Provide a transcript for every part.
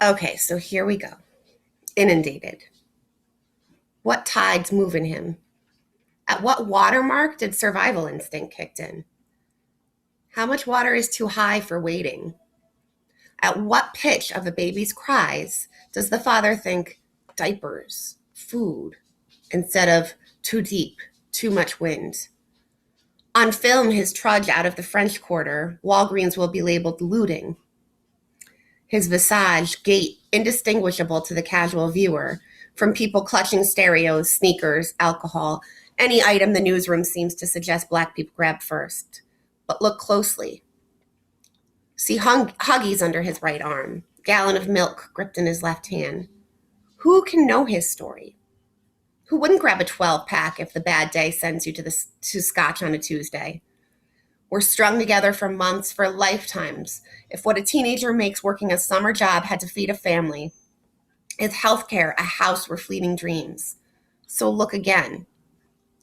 Okay, so here we go. Inundated. What tides move in him? At what watermark did survival instinct kick in? How much water is too high for wading? At what pitch of a baby's cries does the father think diapers, food, instead of too deep, too much wind? On film, his trudge out of the French Quarter, Walgreens will be labeled looting. His visage, gait indistinguishable to the casual viewer from people clutching stereos, sneakers, alcohol, any item the newsroom seems to suggest black people grab first. But look closely. See Huggies under his right arm, gallon of milk gripped in his left hand. Who can know his story? Who wouldn't grab a 12-pack if the bad day sends you to Scotch on a Tuesday? We're strung together for months, for lifetimes. If what a teenager makes working a summer job had to feed a family, is healthcare a house where fleeting dreams? So look again.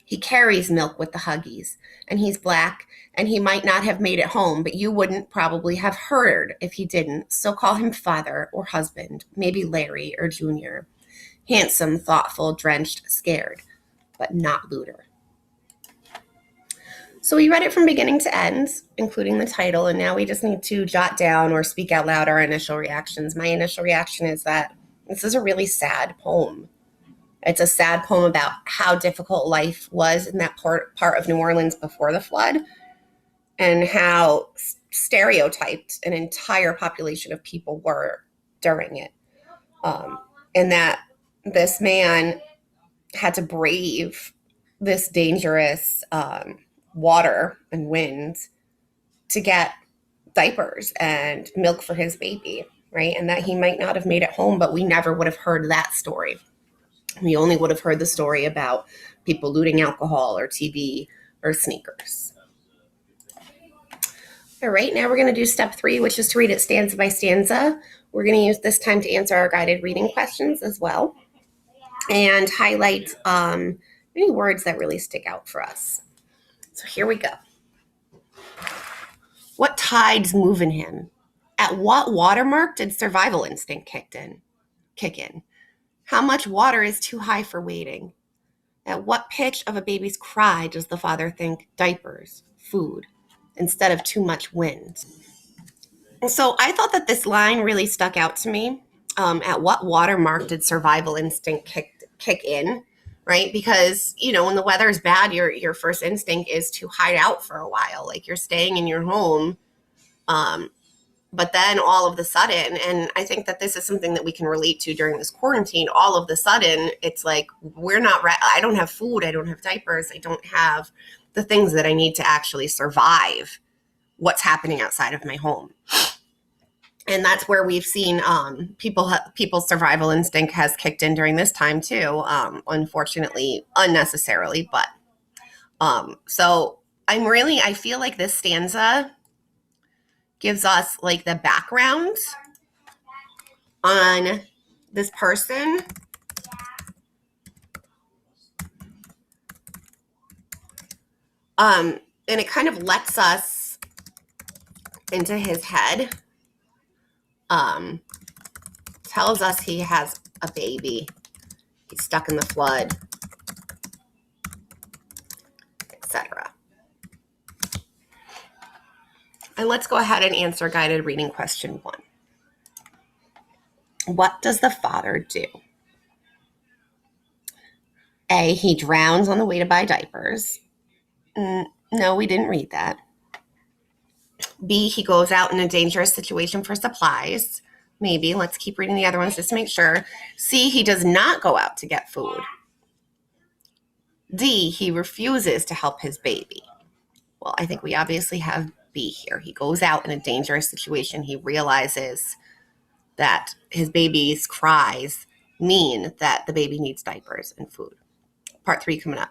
He carries milk with the Huggies, and he's black, and he might not have made it home, but you wouldn't probably have heard if he didn't, so call him father or husband, maybe Larry or Junior. Handsome, thoughtful, drenched, scared, but not looter. So we read it from beginning to end, including the title, and now we just need to jot down or speak out loud our initial reactions. My initial reaction is that this is a really sad poem. It's a sad poem about how difficult life was in that part of New Orleans before the flood, and how stereotyped an entire population of people were during it. And that this man had to brave this dangerous water and wind to get diapers and milk for his baby, right? And that he might not have made it home, but we never would have heard that story. We only would have heard the story about people looting alcohol or TV or sneakers. All right, now we're going to do step 3, which is to read it stanza by stanza. We're going to use this time to answer our guided reading questions as well, and highlight any words that really stick out for us. So here we go. What tides move in him? At what watermark did survival instinct kick in? How much water is too high for wading? At what pitch of a baby's cry does the father think diapers, food, instead of too much wind? So I thought that this line really stuck out to me. At what watermark did survival instinct kick in? Right? Because, when the weather is bad, your first instinct is to hide out for a while. Like, you're staying in your home. But then all of the sudden, and I think that this is something that we can relate to during this quarantine, all of the sudden, it's like, I don't have food, I don't have diapers, I don't have the things that I need to actually survive what's happening outside of my home. And that's where we've seen people's survival instinct has kicked in during this time too, unfortunately, unnecessarily. But so I feel like this stanza gives us like the background on this person. And it kind of lets us into his head. Tells us he has a baby. He's stuck in the flood, etc. And let's go ahead and answer guided reading question 1. What does the father do? A, he drowns on the way to buy diapers. No, we didn't read that. B, he goes out in a dangerous situation for supplies. Maybe. Let's keep reading the other ones just to make sure. C, he does not go out to get food. D, he refuses to help his baby. Well, I think we obviously have B here. He goes out in a dangerous situation. He realizes that his baby's cries mean that the baby needs diapers and food. Part 3 coming up.